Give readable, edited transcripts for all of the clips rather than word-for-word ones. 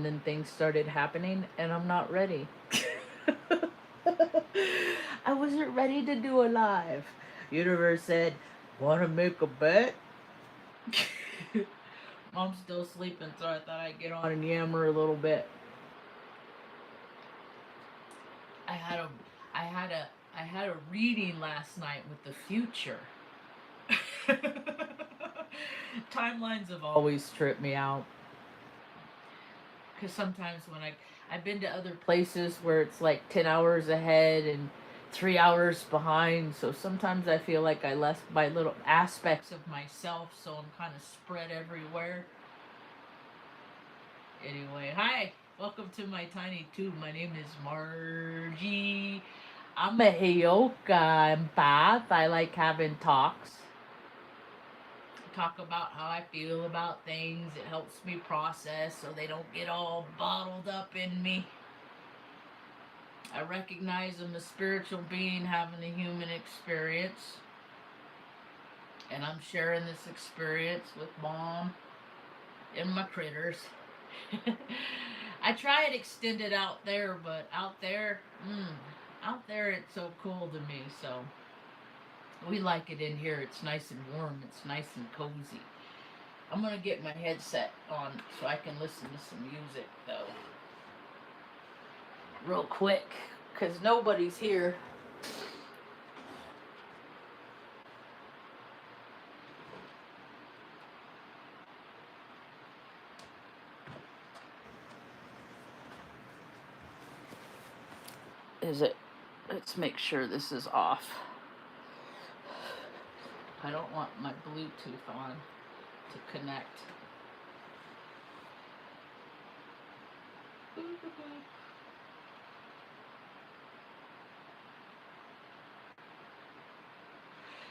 then things started happening, and I'm not ready. I wasn't ready to do a live. Universe said, "Want to make a bet?" Mom's still sleeping, so I thought I'd get on and yammer a little bit. I had a, I had a, I had a reading last night with the future. Timelines have always tripped me out. Because sometimes when I've been to other places where it's like 10 hours ahead and 3 hours behind, so sometimes I feel like I left my little aspects of myself, so I'm kind of spread everywhere. Anyway, hi, welcome to my tiny tube. My name is Margie. I'm a Heyoka empath. I like having talks. Talk about how I feel about things. It helps me process so they don't get all bottled up in me. I recognize I'm a spiritual being having a human experience. And I'm sharing this experience with Mom and my critters. I try and extend it out there, but out there it's so cool to me. So we like it in here. It's nice and warm. It's nice and cozy. I'm going to get my headset on so I can listen to some music, though. Real quick, because nobody's here. Is it? Let's make sure this is off. I don't want my Bluetooth on to connect.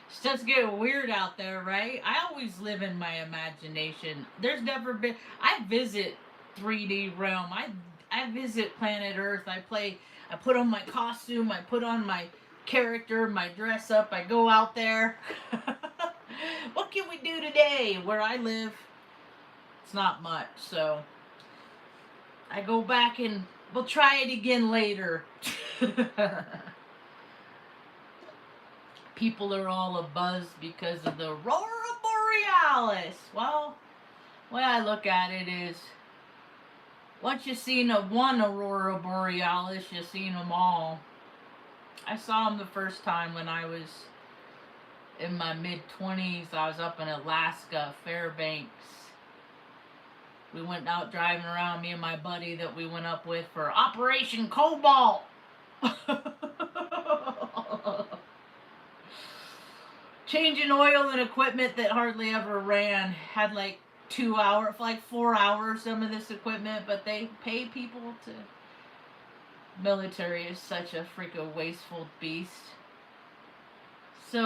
It's just getting weird out there, right? I always live in my imagination. There's never been. I visit 3D realm. I visit planet Earth. I put on my costume. I put on my character, my dress up. I go out there. What can we do today? Where I live, it's not much. So I go back and we'll try it again later. People are all abuzz because of the Aurora Borealis. Well, the way I look at it is, once you've seen one Aurora Borealis, you've seen them all. I saw them the first time when I was in my mid-20s. I was up in Alaska, Fairbanks. We went out driving around, me and my buddy that we went up with for Operation Cobalt. Changing oil and equipment that hardly ever ran. Had like 2 hours, like 4 hours, some of this equipment, but they pay people to. Military is such a freaking wasteful beast. So,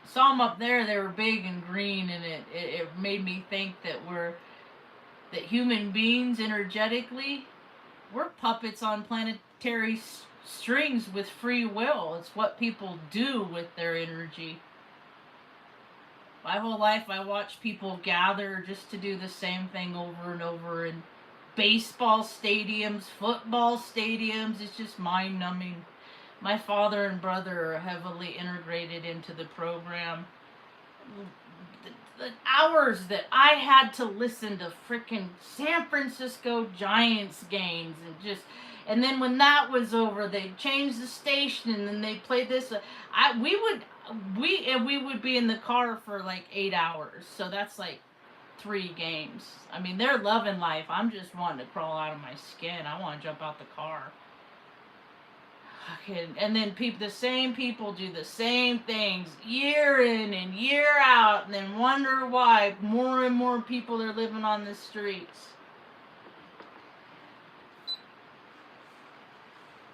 saw them up there. They were big and green, and it made me think that that human beings energetically, we're puppets on planetary strings with free will. It's what people do with their energy. My whole life I watch people gather just to do the same thing over and over in baseball stadiums, football stadiums. It's just mind numbing. My father and brother are heavily integrated into the program. The hours that I had to listen to freaking San Francisco Giants games and then when that was over, they changed the station and then they played this. We would be in the car for like 8 hours. So that's like 3 games. I mean, they're loving life. I'm just wanting to crawl out of my skin. I want to jump out the car. And then the same people do the same things year in and year out, and then wonder why more and more people are living on the streets.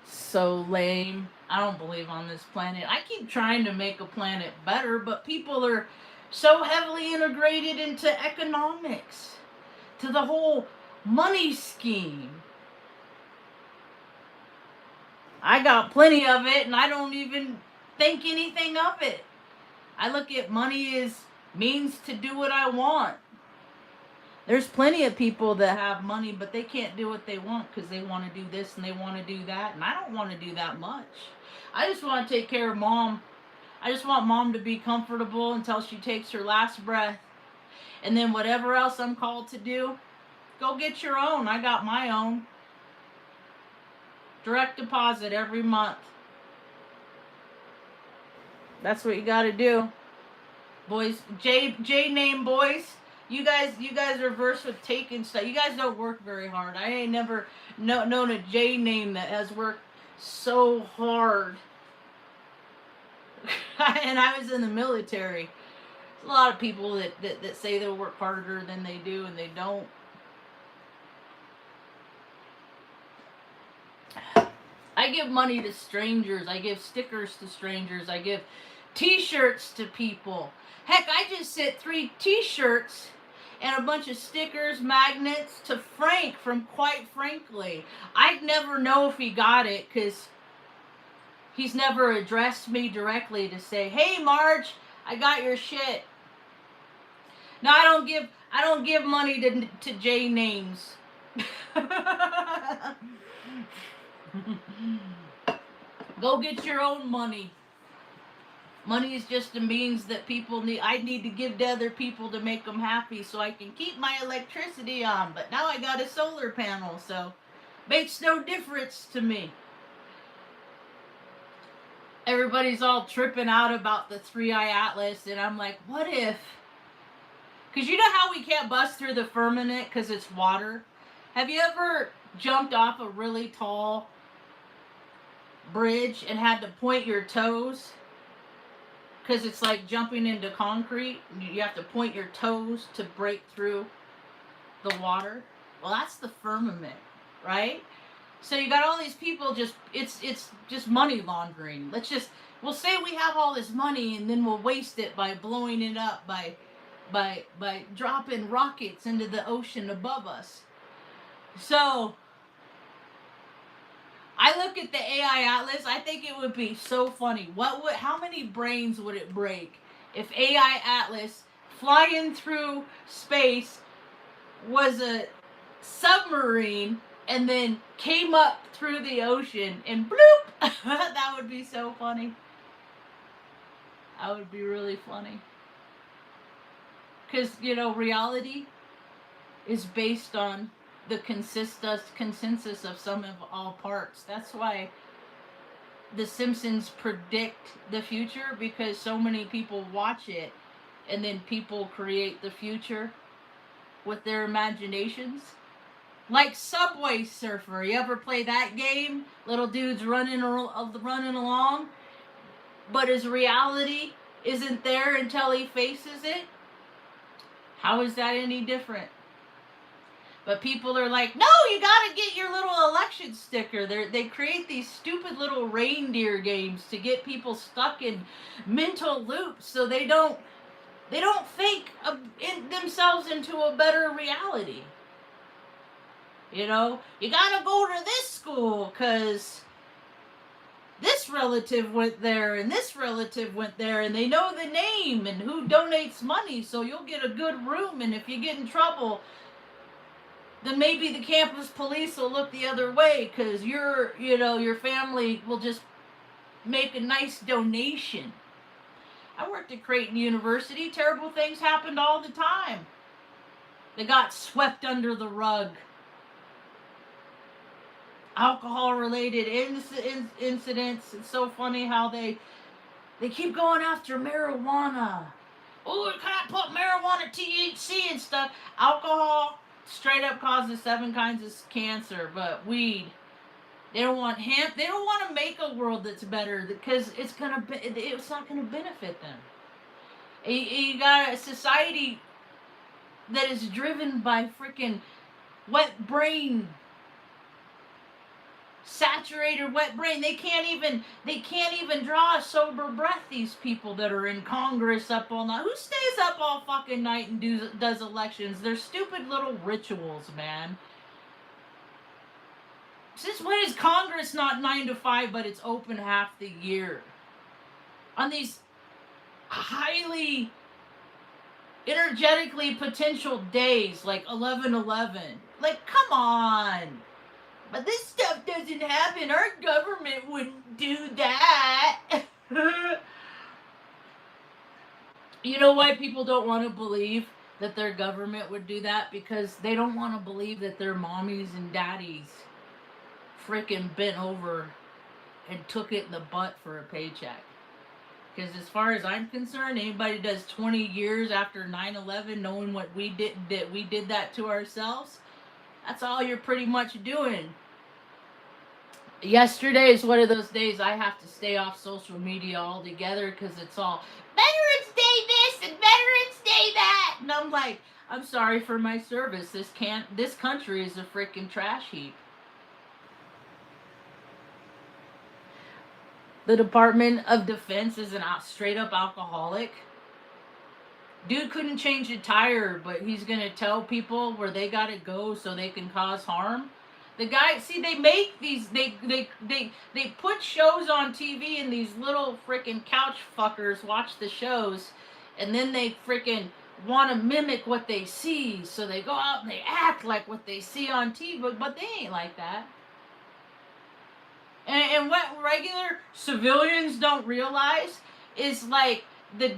So lame. I don't believe on this planet. I keep trying to make a planet better, but people are so heavily integrated into economics, to the whole money scheme. I got plenty of it, and I don't even think anything of it. I look at money as means to do what I want. There's plenty of people that have money, but they can't do what they want because they want to do this and they want to do that. And I don't want to do that much. I just want to take care of mom. I just want mom to be comfortable until she takes her last breath. And then whatever else I'm called to do, go get your own. I got my own. Direct deposit every month. That's what you got to do. Boys, J name boys. You guys are versed with taking stuff. You guys don't work very hard. I ain't never known a J name that has worked so hard. And I was in the military. There's a lot of people that say they'll work harder than they do, and they don't. I give money to strangers. I give stickers to strangers. I give t-shirts to people. Heck, I just sent 3 t-shirts and a bunch of stickers, magnets to Frank from Quite Frankly. I'd never know if he got it because he's never addressed me directly to say, "Hey, Marge, I got your shit." No, I don't give money to J names. Go get your own money. Money is just a means that people need. I need to give to other people to make them happy so I can keep my electricity on. But now I got a solar panel, so makes no difference to me. Everybody's all tripping out about the 3-eye atlas, and I'm like, what if? Because you know how we can't bust through the firmament because it's water? Have you ever jumped off a really tall bridge and had to point your toes? Because it's like jumping into concrete. You have to point your toes to break through the water. Well, that's the firmament, right? So you got all these people just, it's just money laundering. We'll say we have all this money and then we'll waste it by blowing it up, by dropping rockets into the ocean above us. So I look at the AI Atlas. I think it would be so funny. How many brains would it break if AI Atlas flying through space was a submarine and then came up through the ocean and bloop? That would be so funny. That would be really funny. Because, reality is based on the consensus of sum of all parts. That's why the Simpsons predict the future, because so many people watch it and then people create the future with their imaginations. Like Subway Surfer. You ever play that game? Little dude's running along, but his reality isn't there until he faces it. How is that any different? But people are like, no, you gotta get your little election sticker. They create these stupid little reindeer games to get people stuck in mental loops so they don't think themselves into a better reality. You gotta go to this school because this relative went there and this relative went there and they know the name and who donates money, so you'll get a good room, and if you get in trouble, then maybe the campus police will look the other way because your family will just make a nice donation. I worked at Creighton University. Terrible things happened all the time. They got swept under the rug. Alcohol-related incidents. It's so funny how they keep going after marijuana. Oh, you can't put marijuana, THC and stuff. Alcohol straight up causes 7 kinds of cancer, but weed, they don't want hemp. They don't want to make a world that's better because it's not gonna benefit them. You got a society that is driven by freaking wet brain, saturated wet brain. They can't even draw a sober breath. These people that are in Congress up all night. Who stays up all fucking night and does elections? They're stupid little rituals, man. Since when is Congress not 9 to 5, but it's open half the year? On these highly energetically potential days like 11/11. Like, come on. But this stuff doesn't happen. Our government wouldn't do that. You know why people don't want to believe that their government would do that? Because they don't want to believe that their mommies and daddies freaking bent over and took it in the butt for a paycheck. Because as far as I'm concerned, anybody does 20 years after 9/11 knowing what we did, that we did that to ourselves, that's all you're pretty much doing. Yesterday is one of those days I have to stay off social media altogether because it's all Veterans Day this and Veterans Day that, and I'm like, I'm sorry for my service. This country is a freaking trash heap. The Department of Defense is an straight up alcoholic. Dude couldn't change a tire, but he's gonna tell people where they gotta go so they can cause harm. The guy, see, they make these, they put shows on TV, and these little freaking couch fuckers watch the shows, and then they freaking want to mimic what they see, so they go out and they act like what they see on TV, but they ain't like that. And what regular civilians don't realize is like the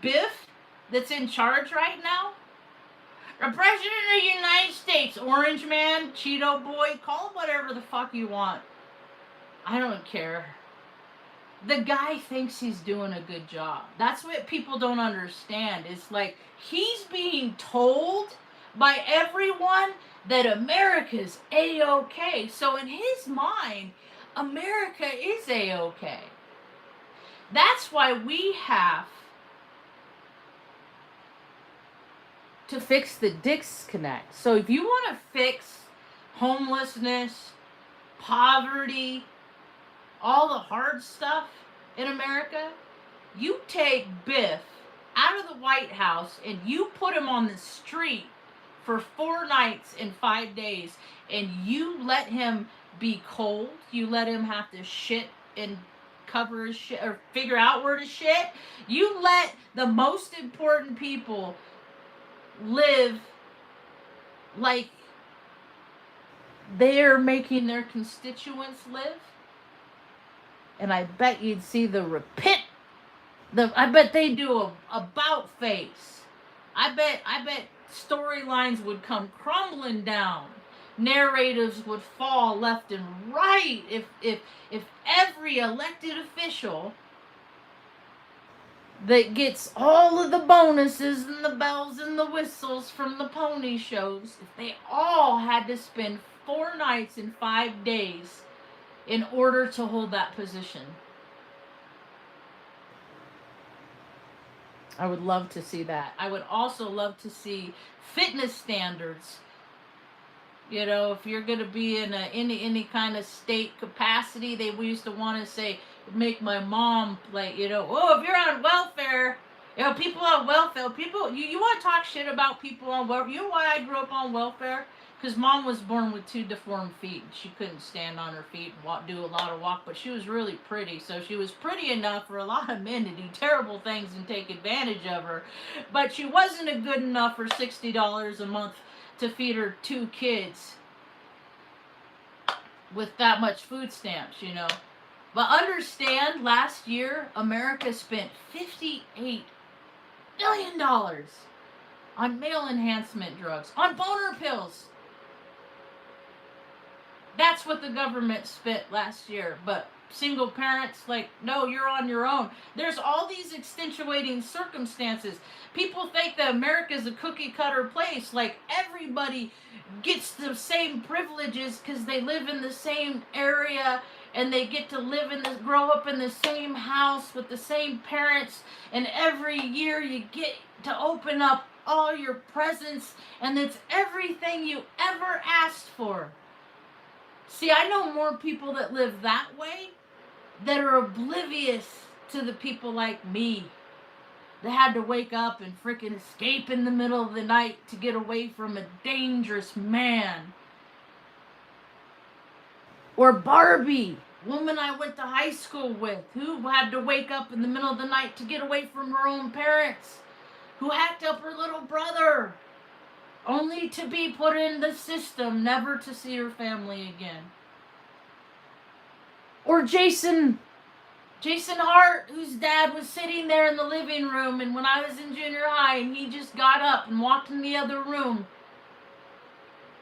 Biff that's in charge right now, the President of the United States, Orange Man, Cheeto Boy, call him whatever the fuck you want. I don't care. The guy thinks he's doing a good job. That's what people don't understand. It's like he's being told by everyone that America's A-OK. So in his mind, America is A-OK. That's why we have to fix the disconnect. So if you want to fix homelessness, poverty, all the hard stuff in America, you take Biff out of the White House and you put him on the street for 4 nights and 5 days, and you let him be cold, you let him have to shit and cover his shit or figure out where to shit, you let the most important people live like they're making their constituents live, and I bet you'd see I bet they do a about face. I bet storylines would come crumbling down. Narratives would fall left and right if every elected official that gets all of the bonuses and the bells and the whistles from the pony shows, if they all had to spend 4 nights and 5 days in order to hold that position. I would love to see that. I would also love to see fitness standards. You know, if you're going to be in any kind of state capacity, we used to want to say, make my mom, like, you know, oh, if you're on welfare, you know, people on welfare, you want to talk shit about people on welfare. You know why I grew up on welfare? Because mom was born with 2 deformed feet. She couldn't stand on her feet and do a lot of walk, but she was really pretty. So she was pretty enough for a lot of men to do terrible things and take advantage of her. But she wasn't good enough for $60 a month to feed her 2 kids with that much food stamps, you know. But understand, last year, America spent $58 billion on male enhancement drugs, on boner pills. That's what the government spent last year. But single parents, like, no, you're on your own. There's all these extenuating circumstances. People think that America is a cookie cutter place. Like, everybody gets the same privileges because they live in the same area and they get to grow up in the same house with the same parents, and every year you get to open up all your presents, and it's everything you ever asked for. See, I know more people that live that way that are oblivious to the people like me that had to wake up and freaking escape in the middle of the night to get away from a dangerous man. Or Barbie, woman I went to high school with, who had to wake up in the middle of the night to get away from her own parents. who hacked up her little brother, only to be put in the system, never to see her family again. Or Jason Hart, whose dad was sitting there in the living room, and when I was in junior high, and he just got up and walked in the other room,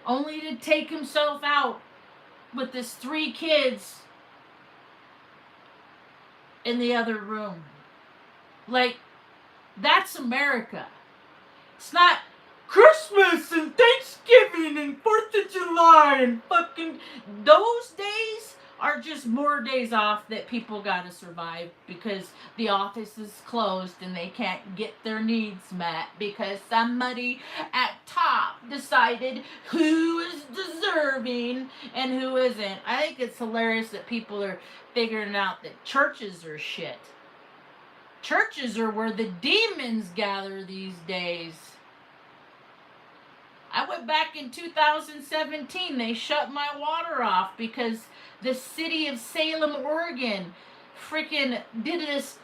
only to take himself out with his 3 kids in the other room. Like, that's America. It's not Christmas and Thanksgiving and 4th of July and fucking... Those days are just more days off that people gotta survive because the office is closed and they can't get their needs met because somebody at top decided who is deserving and who isn't. I think it's hilarious that people are figuring out that churches are shit. Churches are where the demons gather these days. I went back in 2017. They shut my water off because the city of Salem, Oregon freaking did this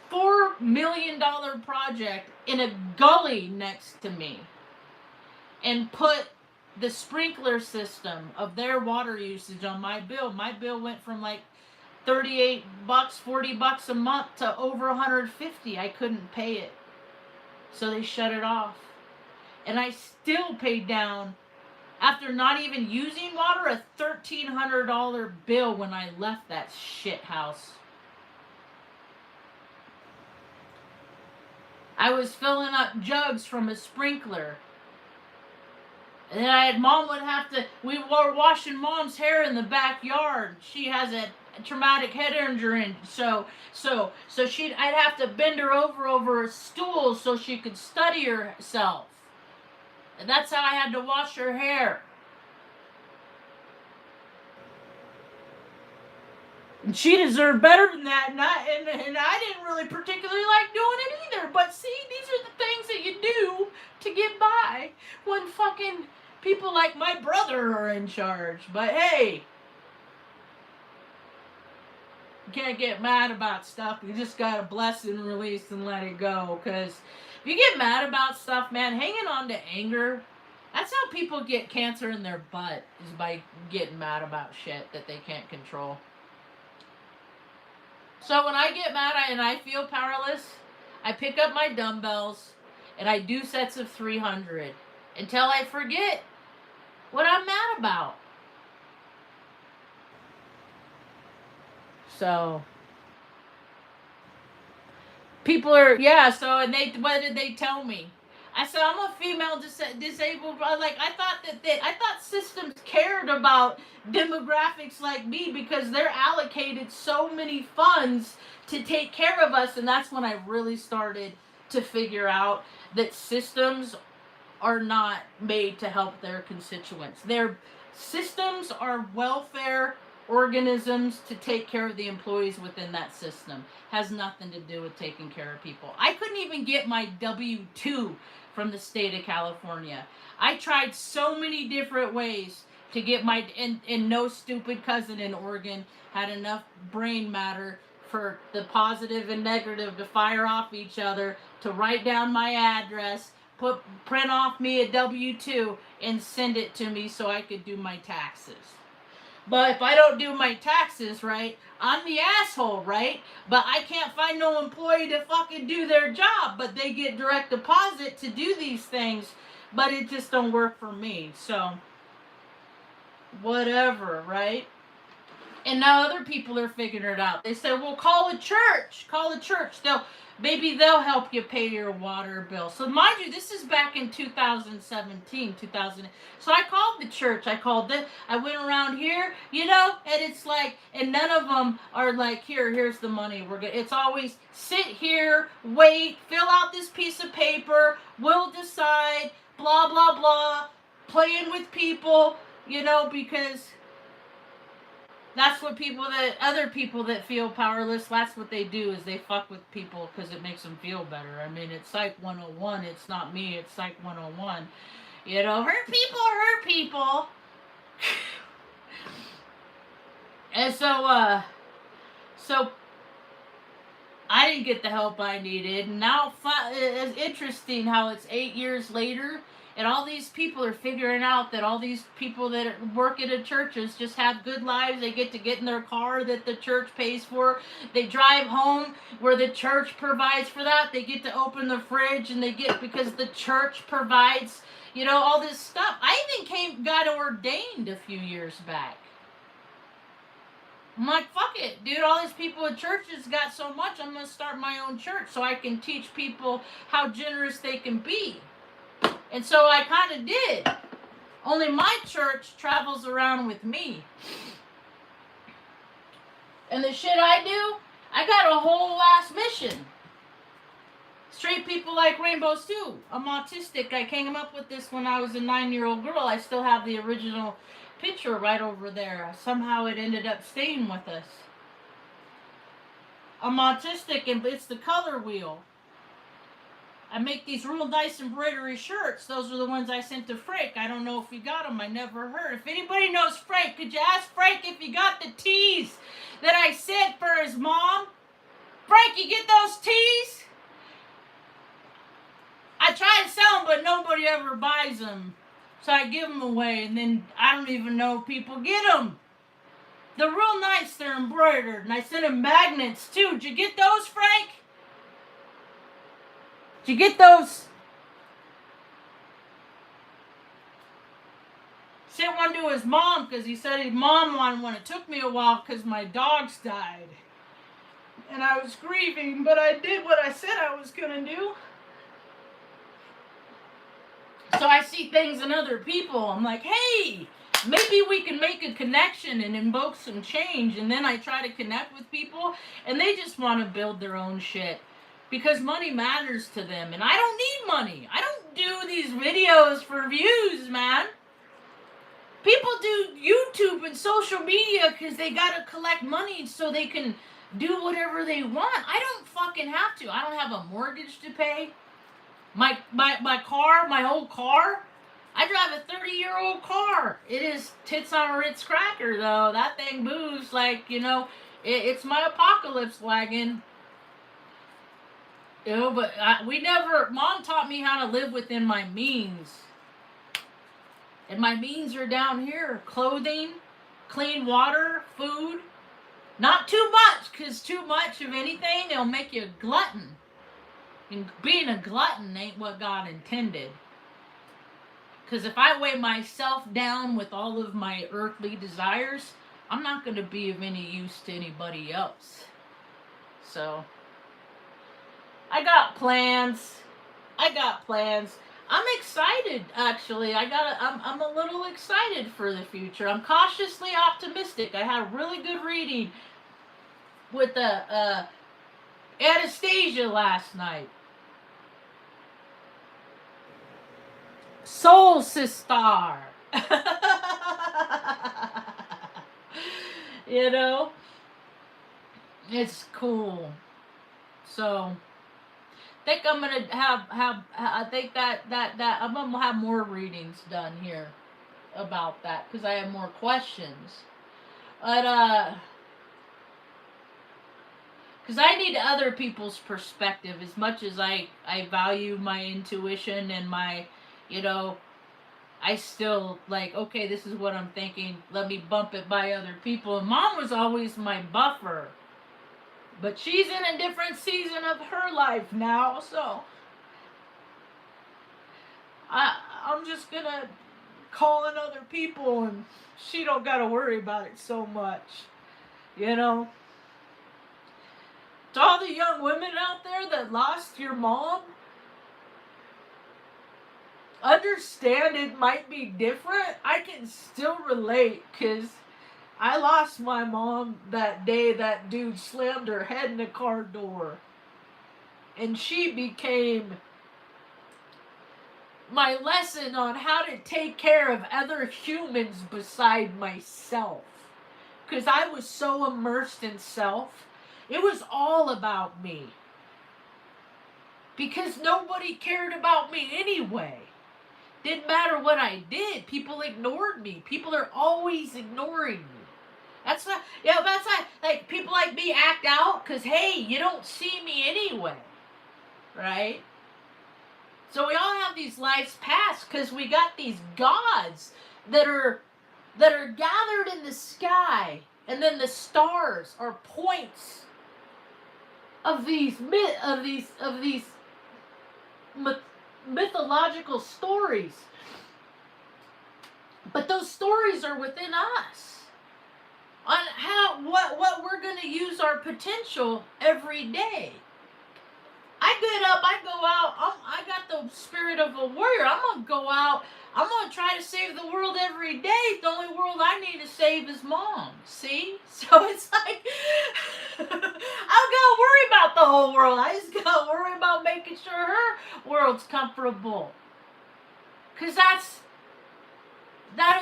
$4 million project in a gully next to me and put the sprinkler system of their water usage on my bill. My bill went from like $38, $40 a month to over $150. I couldn't pay it. So they shut it off. And I still paid down, after not even using water, a $1,300 bill when I left that shit house. I was filling up jugs from a sprinkler. And then Mom would have to, we were washing Mom's hair in the backyard. She has a traumatic head injury, so I'd have to bend her over a stool so she could study herself. And that's how I had to wash her hair. And she deserved better than that, and I didn't really particularly like doing it either. But see, these are the things that you do to get by when fucking people like my brother are in charge. But hey, you can't get mad about stuff. You just gotta bless and release and let it go. Because if you get mad about stuff, man, hanging on to anger, that's how people get cancer in their butt, is by getting mad about shit that they can't control. So when I get mad and I feel powerless, I pick up my dumbbells and I do sets of 300 until I forget what I'm mad about. So people are, and what did they tell me? I said, I'm a female disabled. I thought systems cared about demographics like me because they're allocated so many funds to take care of us. And that's when I really started to figure out that systems are not made to help their constituents. Their systems are welfare organisms to take care of the employees within that system. Has nothing to do with taking care of people. I couldn't even get my W-2 from the state of California. I tried so many different ways to get my, and no stupid cousin in Oregon had enough brain matter for the positive and negative to fire off each other, to write down my address, print off me a W-2 and send it to me so I could do my taxes. But if I don't do my taxes right, I'm the asshole, right? But I can't find no employee to fucking do their job. But they get direct deposit to do these things. But it just don't work for me. So, whatever, right? And now other people are figuring it out. They said, well, call a church. Call a church. Maybe they'll help you pay your water bill. So mind you, this is back in 2017, 2000. So I called the church. I went around here, and it's like, and none of them are like, here's the money. It's always sit here, wait, fill out this piece of paper. We'll decide, blah, blah, blah, playing with people, because that's what other people that feel powerless, that's what they do, is they fuck with people because it makes them feel better. I mean, it's Psych 101. It's not me. It's Psych 101. Hurt people. And so I didn't get the help I needed. And now it's interesting how it's 8 years later and all these people are figuring out that all these people that work at a churches just have good lives. They get in their car that the church pays for. They drive home where the church provides for that. They get to open the fridge and they get, because the church provides, all this stuff. I even got ordained a few years back. I'm like, fuck it, dude. All these people at churches got so much. I'm going to start my own church so I can teach people how generous they can be. And so I kind of did. Only my church travels around with me. And the shit I do, I got a whole ass mission. Straight people like rainbows too. I'm autistic. I came up with this when I was a 9-year-old girl. I still have the original picture right over there. Somehow it ended up staying with us. I'm autistic, and it's the color wheel. I make these real nice embroidery shirts. Those are the ones I sent to Frank. I don't know if he got them. I never heard. If anybody knows Frank, could you ask Frank if he got the tees that I sent for his mom? Frank, you get those tees? I try to sell them, but nobody ever buys them. So I give them away, and then I don't even know if people get them. They're real nice. They're embroidered, and I sent him magnets, too. Did you get those, Frank? Did you get those? Sent one to his mom, because he said his mom wanted one. It took me a while, because my dogs died. And I was grieving, but I did what I said I was going to do. So I see things in other people. I'm like, hey, maybe we can make a connection and invoke some change. And then I try to connect with people, and they just want to build their own shit because money matters to them. And I don't need money. I don't do these videos for views, man. People do YouTube and social media because they got to collect money so they can do whatever they want. I don't fucking have to. I don't have a mortgage to pay. My car, my old car, I drive a 30-year-old car. It is tits on a Ritz cracker, though. That thing moves like, it's my apocalypse wagon. But Mom taught me how to live within my means. And my means are down here. Clothing, clean water, food. Not too much, because too much of anything, it'll make you a glutton. And being a glutton ain't what God intended. Because if I weigh myself down with all of my earthly desires, I'm not going to be of any use to anybody else. So, I got plans. I'm excited, actually. I'm a little excited for the future. I'm cautiously optimistic. I had a really good reading with Anastasia last night. Soul sister. It's cool. So, I think I'm gonna I think that I'm gonna have more readings done here about that because I have more questions. But because I need other people's perspective as much as I value my intuition and my, I still okay, this is what I'm thinking. Let me bump it by other people. And Mom was always my buffer. But she's in a different season of her life now, so I'm just going to call in other people and she don't got to worry about it so much, To all the young women out there that lost your mom, understand it might be different. I can still relate because I lost my mom that day that dude slammed her head in the car door. And she became my lesson on how to take care of other humans beside myself. Because I was so immersed in self. It was all about me. Because nobody cared about me anyway. Didn't matter what I did. People ignored me. People are always ignoring me. That's not, that's not, like, people like me act out because, hey, you don't see me anyway, right? So we all have these lives past because we got these gods that are gathered in the sky, and then the stars are points of these mythological stories. But those stories are within us on what we're going to use our potential every day. I get up, I go out, I got the spirit of a warrior. I'm going to go out, I'm going to try to save the world every day. The only world I need to save is mom. See? So it's like, I don't got to worry about the whole world. I just got to worry about making sure her world's comfortable. Because that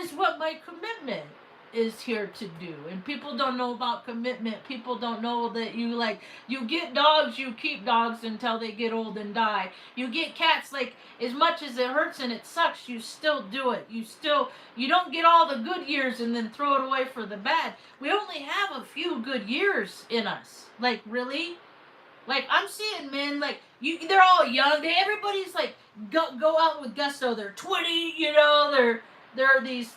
is what my commitment is here to do. And people don't know about commitment. People don't know that you get dogs, you keep dogs until they get old and die. You get cats, like, as much as it hurts and it sucks, you still do it. You don't get all the good years and then throw it away for the bad. We only have a few good years in us. Like, really? Like, I'm seeing men, like, they're all young. Everybody's like, go out with gusto. They're 20, they're these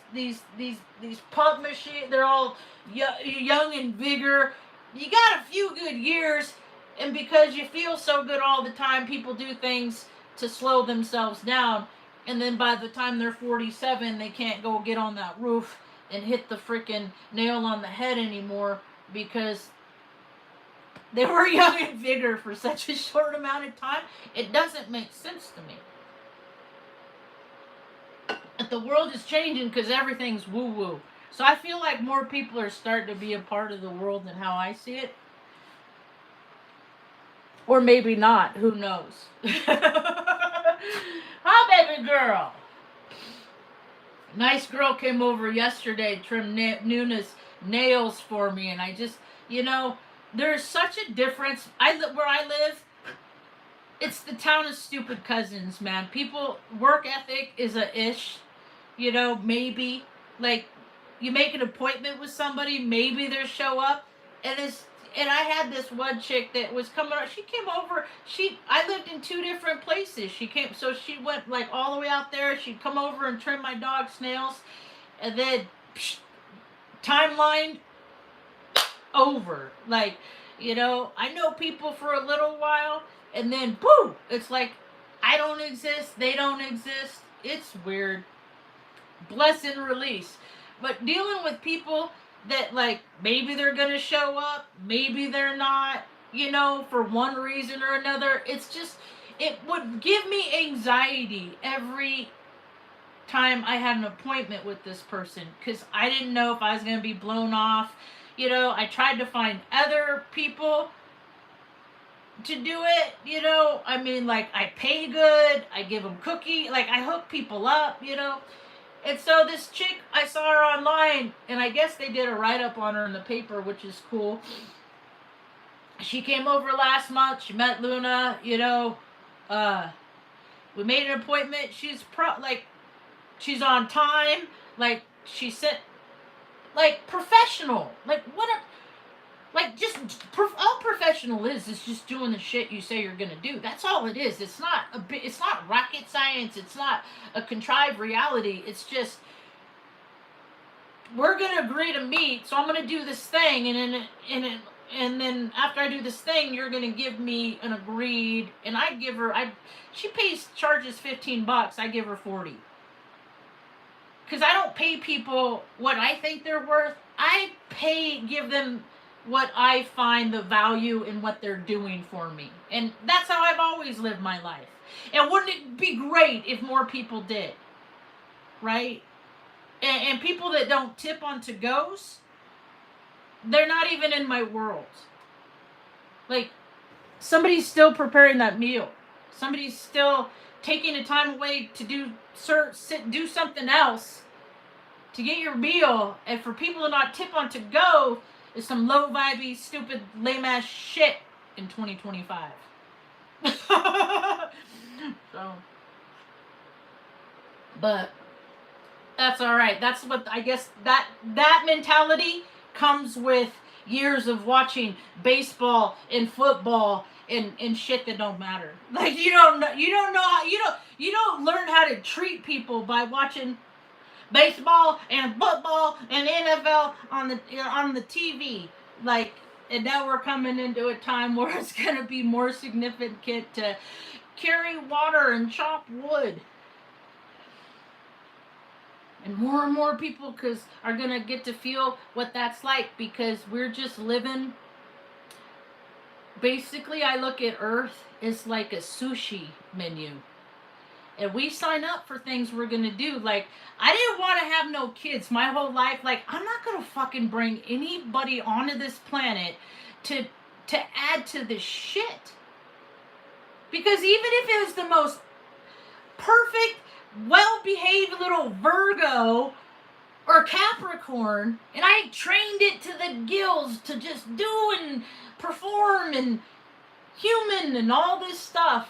pump machines. They're all young and vigor. You got a few good years, and because you feel so good all the time, people do things to slow themselves down. And then by the time they're 47, they can't go get on that roof and hit the freaking nail on the head anymore because they were young and vigor for such a short amount of time. It doesn't make sense to me. The world is changing because everything's woo-woo. So I feel like more people are starting to be a part of the world than how I see it. Or maybe not. Who knows? Hi, baby girl. Nice girl came over yesterday, trimmed Nuna's nails for me, and I just, there's such a difference. Where I live, it's the town of stupid cousins, man. People, work ethic is a ish. Maybe, like, you make an appointment with somebody, maybe they'll show up, and I had this one chick that was coming. She came over. I lived in 2 different places. She went like all the way out there. She'd come over and trim my dog's nails, and then timeline over. Like, I know people for a little while, and then boom, it's like I don't exist. They don't exist. It's weird. Bless and release. But dealing with people that, like, maybe they're gonna show up, maybe they're not, for one reason or another, it would give me anxiety every time I had an appointment with this person, because I didn't know if I was gonna be blown off. I tried to find other people to do it, I mean, like, I pay good, I give them cookie, like, I hook people up, And so this chick, I saw her online, and I guess they did a write-up on her in the paper, which is cool. She came over last month. She met Luna, we made an appointment. She's she's on time. Like, she said, like, professional. Like, all professional is just doing the shit you say you're gonna do. That's all it is. It's not rocket science. It's not a contrived reality. It's just, we're gonna agree to meet. So I'm gonna do this thing, and then after I do this thing, you're gonna give me an agreed. And I give her. She charges $15. I give her 40. Because I don't pay people what I think they're worth. I give them what I find the value in what they're doing for me. And that's how I've always lived my life. And wouldn't it be great if more people did? Right? And people that don't tip on to-goes, they're not even in my world. Like, somebody's still preparing that meal. Somebody's still taking the time away to do something else to get your meal. And for people to not tip on to-go is some low-vibey, stupid, lame-ass shit in 2025. So, but that's all right. That's what I guess that mentality comes with years of watching baseball and football and shit that don't matter. Like you don't know how you don't learn how to treat people by watching baseball and football and NFL on the TV. Like, and now we're coming into a time where it's going to be more significant to carry water and chop wood. And more people are going to get to feel what that's like, because we're just living. Basically, I look at Earth as like a sushi menu. And we sign up for things we're going to do. Like, I didn't want to have no kids my whole life. Like, I'm not going to fucking bring anybody onto this planet to add to this shit. Because even if it was the most perfect, well-behaved little Virgo or Capricorn, and I trained it to the gills to just do and perform and human and all this stuff,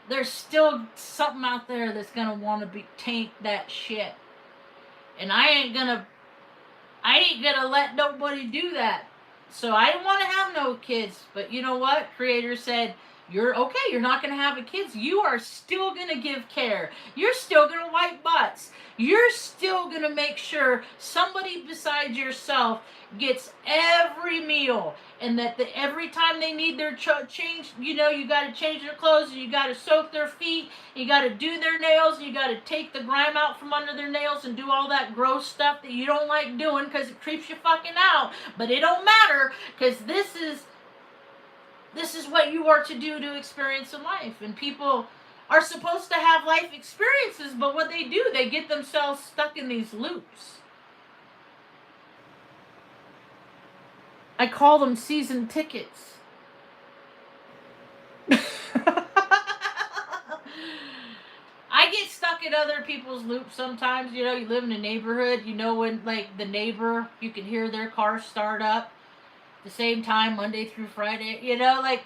there's still something out there that's gonna want to taint that shit. And I ain't gonna let nobody do that. So I didn't want to have no kids. But you know what? Creator said, you're okay, you're not going to have a kids. You are still going to give care. You're still going to wipe butts. You're still going to make sure somebody besides yourself gets every meal. And that every time they need their change, you got to change their clothes, and you got to soak their feet, you got to do their nails, you got to take the grime out from under their nails and do all that gross stuff that you don't like doing because it creeps you fucking out. But it don't matter, because this is what you are to do to experience in life. And people are supposed to have life experiences, but what they do, they get themselves stuck in these loops. I call them season tickets. I get stuck in other people's loops sometimes. You live in a neighborhood, when like the neighbor, you can hear their car start up the same time Monday through Friday, like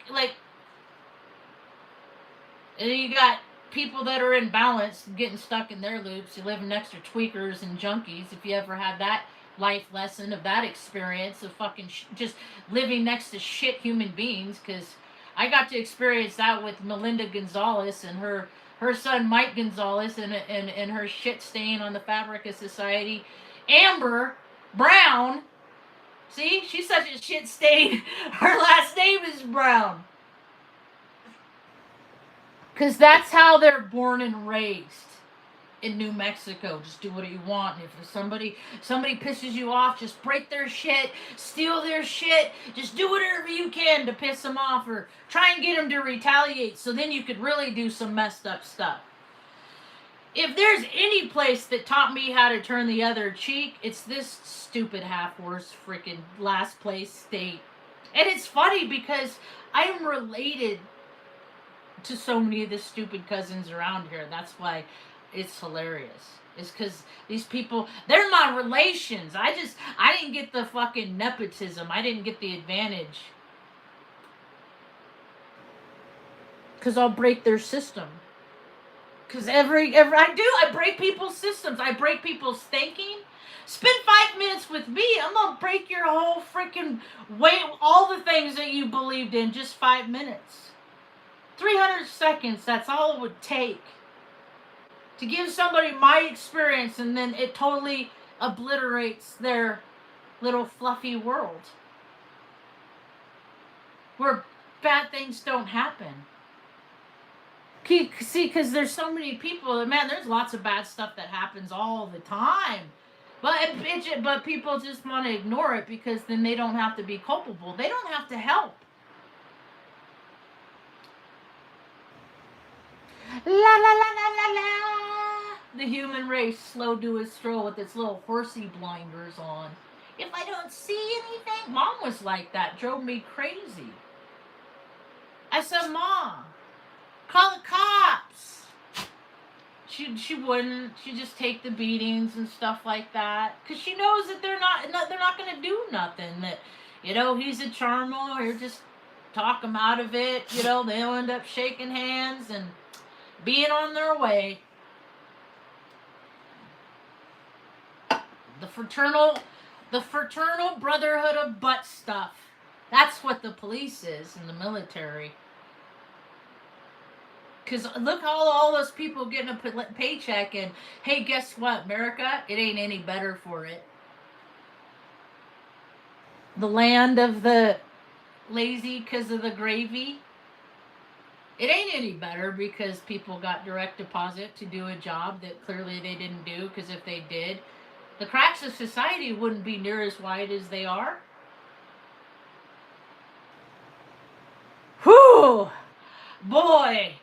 and you got people that are in balance getting stuck in their loops. You live next to tweakers and junkies, if you ever had that life lesson of that experience of fucking just living next to shit human beings, because I got to experience that with Melinda Gonzalez and her son Mike Gonzalez and her shit stain on the fabric of society. Amber Brown, see, she's such a shit stain. Her last name is Brown. Because that's how they're born and raised in New Mexico. Just do what you want. And if somebody pisses you off, just break their shit, steal their shit, just do whatever you can to piss them off, or try and get them to retaliate, so then you could really do some messed up stuff. If there's any place that taught me how to turn the other cheek, it's this stupid half-horse freaking last place state. And it's funny because I'm related to so many of the stupid cousins around here. That's why it's hilarious. It's because these people, they're my relations. I didn't get the fucking nepotism. I didn't get the advantage. Because I'll break their system. Because I break people's systems. I break people's thinking. Spend 5 minutes with me. I'm going to break your whole freaking way, all the things that you believed in, just 5 minutes. 300 seconds, that's all it would take to give somebody my experience, and then it totally obliterates their little fluffy world where bad things don't happen. See, because there's so many people, man, there's lots of bad stuff that happens all the time. But people just want to ignore it, because then they don't have to be culpable. They don't have to help. La la la la la la. The human race slow to a stroll with its little horsey blinders on. If I don't see anything, Mom was like that, drove me crazy. I said, Mom, call the cops. She wouldn't. She'd just take the beatings and stuff like that, because she knows that they're not going to do nothing. That he's a charmer. He'll just talk them out of it. They'll end up shaking hands and being on their way. The fraternal The fraternal brotherhood of butt stuff. That's what the police is in the military. Because look how all those people getting a paycheck, and hey, guess what, America? It ain't any better for it. The land of the lazy because of the gravy. It ain't any better because people got direct deposit to do a job that clearly they didn't do, because if they did, the cracks of society wouldn't be near as wide as they are. Whew! Boy!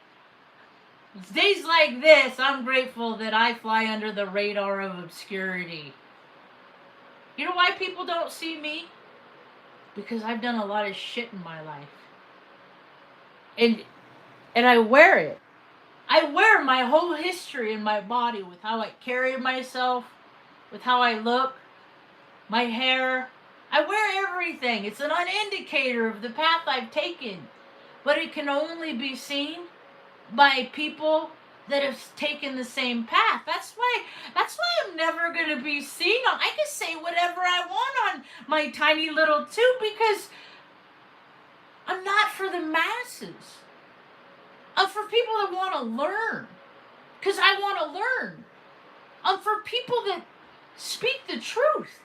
It's days like this, I'm grateful that I fly under the radar of obscurity. You know why people don't see me? Because I've done a lot of shit in my life. And I wear it. I wear my whole history in my body, with how I carry myself, with how I look, my hair. I wear everything. It's an indicator of the path I've taken. But it can only be seen by people that have taken the same path. That's why I'm never going to be seen on. I can say whatever I want on my tiny little tube, because I'm not for the masses. I'm for people that want to learn, because I want to learn. I'm for people that speak the truth,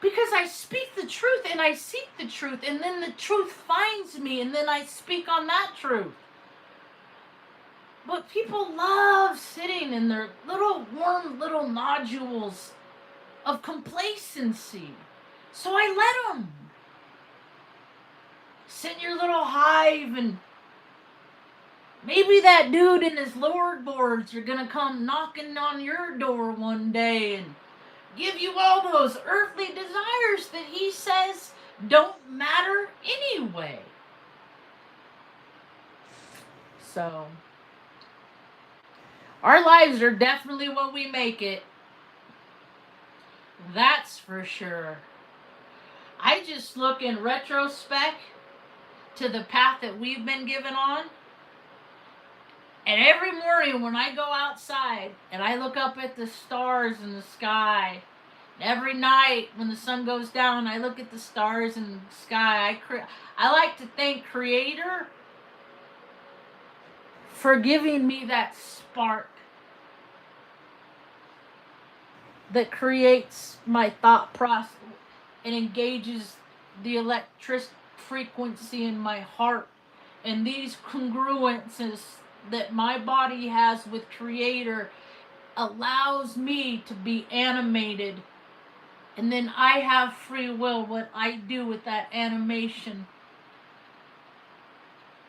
because I speak the truth and I seek the truth, and then the truth finds me, and then I speak on that truth. But people love sitting in their little warm little nodules of complacency. So I let them sit in your little hive, and maybe that dude and his lord boards are going to come knocking on your door one day and give you all those earthly desires that he says don't matter anyway. So our lives are definitely what we make it. That's for sure. I just look in retrospect to the path that we've been given on. And every morning when I go outside and I look up at the stars in the sky, every night when the sun goes down, I look at the stars in the sky. I like to thank Creator for giving me that spark that creates my thought process and engages the electric frequency in my heart, and these congruences that my body has with Creator allows me to be animated, and then I have free will what I do with that animation.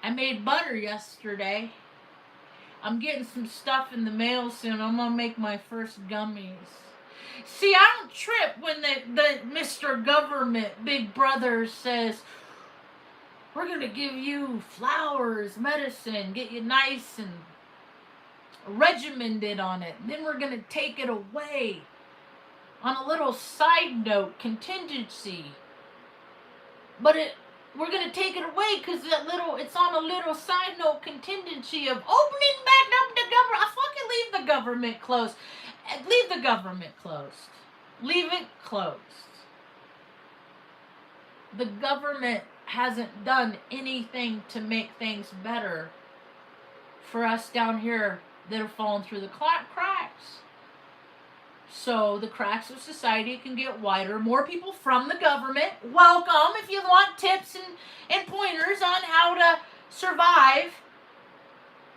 I made butter yesterday. I'm getting some stuff in the mail soon. I'm gonna make my first gummies. See, I don't trip when the Mr. Government, Big Brother, says, we're going to give you flowers, medicine, get you nice and regimented on it. Then we're going to take it away on a little side note, contingency. But we're going to take it away because it's on a little side note, contingency of opening back up the government. I fucking leave the government closed. Leave the government closed. Leave it closed. The government hasn't done anything to make things better for us down here that are falling through the cracks. So the cracks of society can get wider. More people from the government. Welcome if you want tips and pointers on how to survive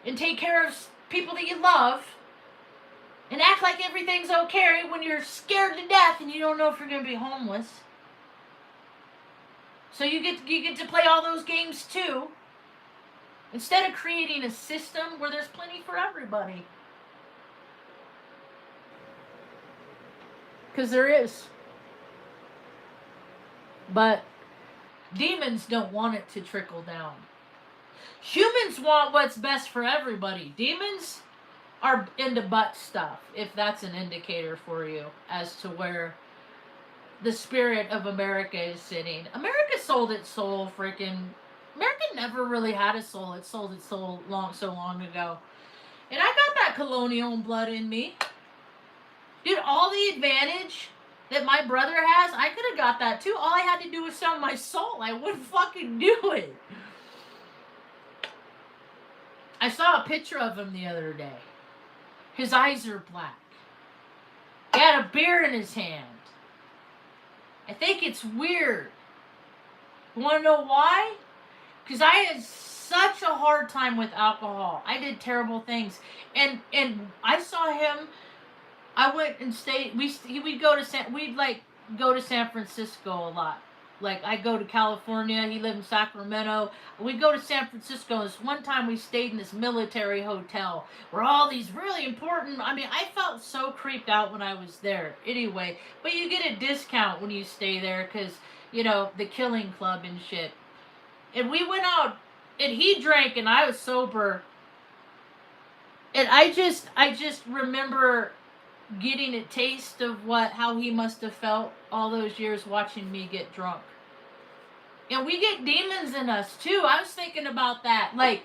and take care of people that you love. And act like everything's okay when you're scared to death and you don't know if you're going to be homeless. So you get to play all those games too. Instead of creating a system where there's plenty for everybody. Because there is. But demons don't want it to trickle down. Humans want what's best for everybody. Demons are into butt stuff, if that's an indicator for you as to where the spirit of America is sitting. America sold its soul America never really had a soul. It sold its soul so long ago. And I got that colonial blood in me. Dude, all the advantage that my brother has, I could have got that too. All I had to do was sell my soul. I wouldn't fucking do it. I saw a picture of him the other day. His eyes are black. He had a beer in his hand. I think it's weird. You want to know why? Because I had such a hard time with alcohol. I did terrible things. And I saw him. I went and stayed. We'd go to San Francisco a lot. Like, I go to California. He lived in Sacramento. We'd go to San Francisco. This one time we stayed in this military hotel where all these really important... I mean, I felt so creeped out when I was there. Anyway, but you get a discount when you stay there because, you know, the killing club and shit. And we went out and he drank and I was sober. And I just remember getting a taste of how he must have felt all those years watching me get drunk. And we get demons in us too. I was thinking about that. Like,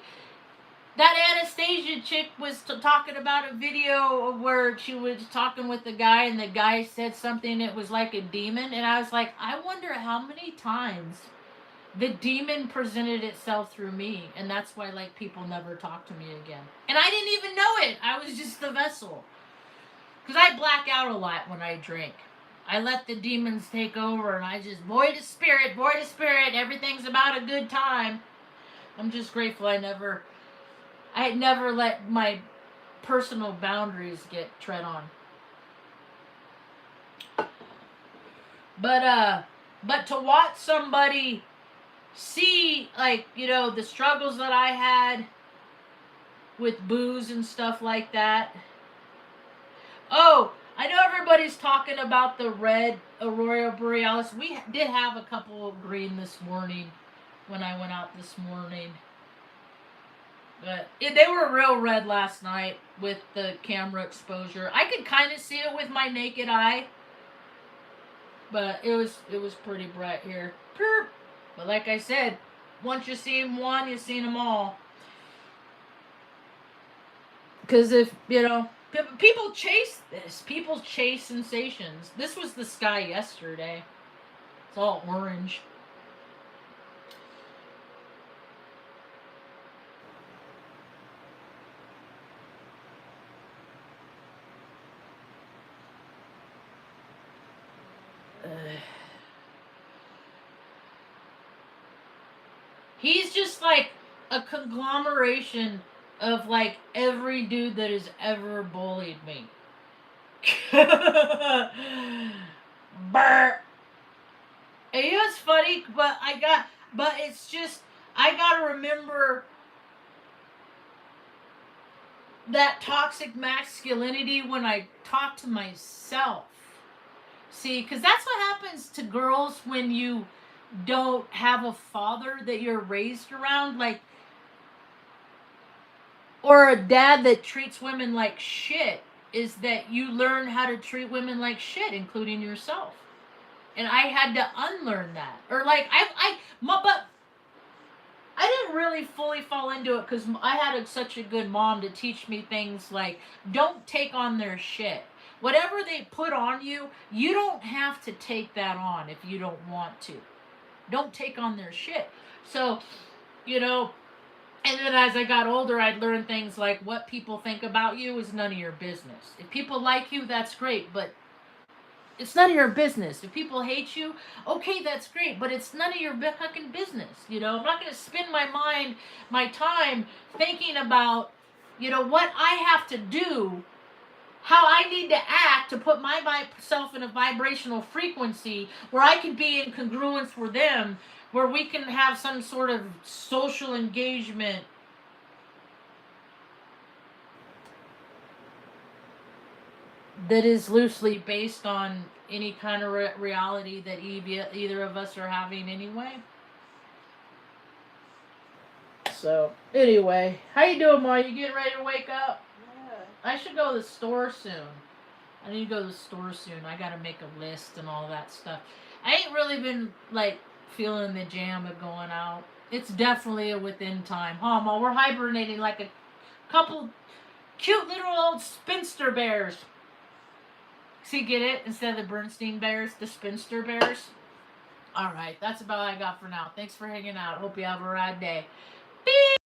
that Anastasia chick was talking about a video where she was talking with the guy and the guy said something that was like a demon. And I was like, I wonder how many times the demon presented itself through me. And that's why, like, people never talk to me again. And I didn't even know it. I was just the vessel. Because I black out a lot when I drink. I let the demons take over and I just, void of spirit, everything's about a good time. I'm just grateful I had never let my personal boundaries get tread on. But to watch somebody see, like, you know, the struggles that I had with booze and stuff like that. Oh, I know everybody's talking about the red Aurora Borealis. We did have a couple of green this morning when I went out this morning. But they were real red last night with the camera exposure. I could kind of see it with my naked eye. But it was pretty bright here. But like I said, once you see one, you've seen them all. Because if, you know... People chase this. People chase sensations. This was the sky yesterday. It's all orange. He's just like a conglomeration of, like, every dude that has ever bullied me. Burr. It was funny, but it's just, I gotta remember that toxic masculinity when I talk to myself. See, because that's what happens to girls when you don't have a father that you're raised around. Like, or a dad that treats women like shit, is that you learn how to treat women like shit, including yourself. And I had to unlearn that. Or like, but I didn't really fully fall into it because I had such a good mom to teach me things like, don't take on their shit. Whatever they put on you, you don't have to take that on if you don't want to. Don't take on their shit. So, you know... And then as I got older, I'd learn things like what people think about you is none of your business. If people like you, that's great, but it's none of your business. If people hate you, okay, that's great, but it's none of your fucking business. You know, I'm not going to spend my time thinking about, you know, what I have to do, how I need to act to put myself in a vibrational frequency where I can be in congruence with them, where we can have some sort of social engagement. That is loosely based on any kind of reality that either of us are having anyway. So, anyway, how you doing, Ma? You getting ready to wake up? Yeah. I should go to the store soon. I need to go to the store soon. I gotta make a list and all that stuff. I ain't really been, like, feeling the jam of going out. It's definitely a within time. Huh, Ma? We're hibernating like a couple cute little old spinster bears. See, get it? Instead of the Bernstein Bears, the Spinster Bears. All right, that's about all I got for now. Thanks for hanging out. Hope you have a rad day. Beep!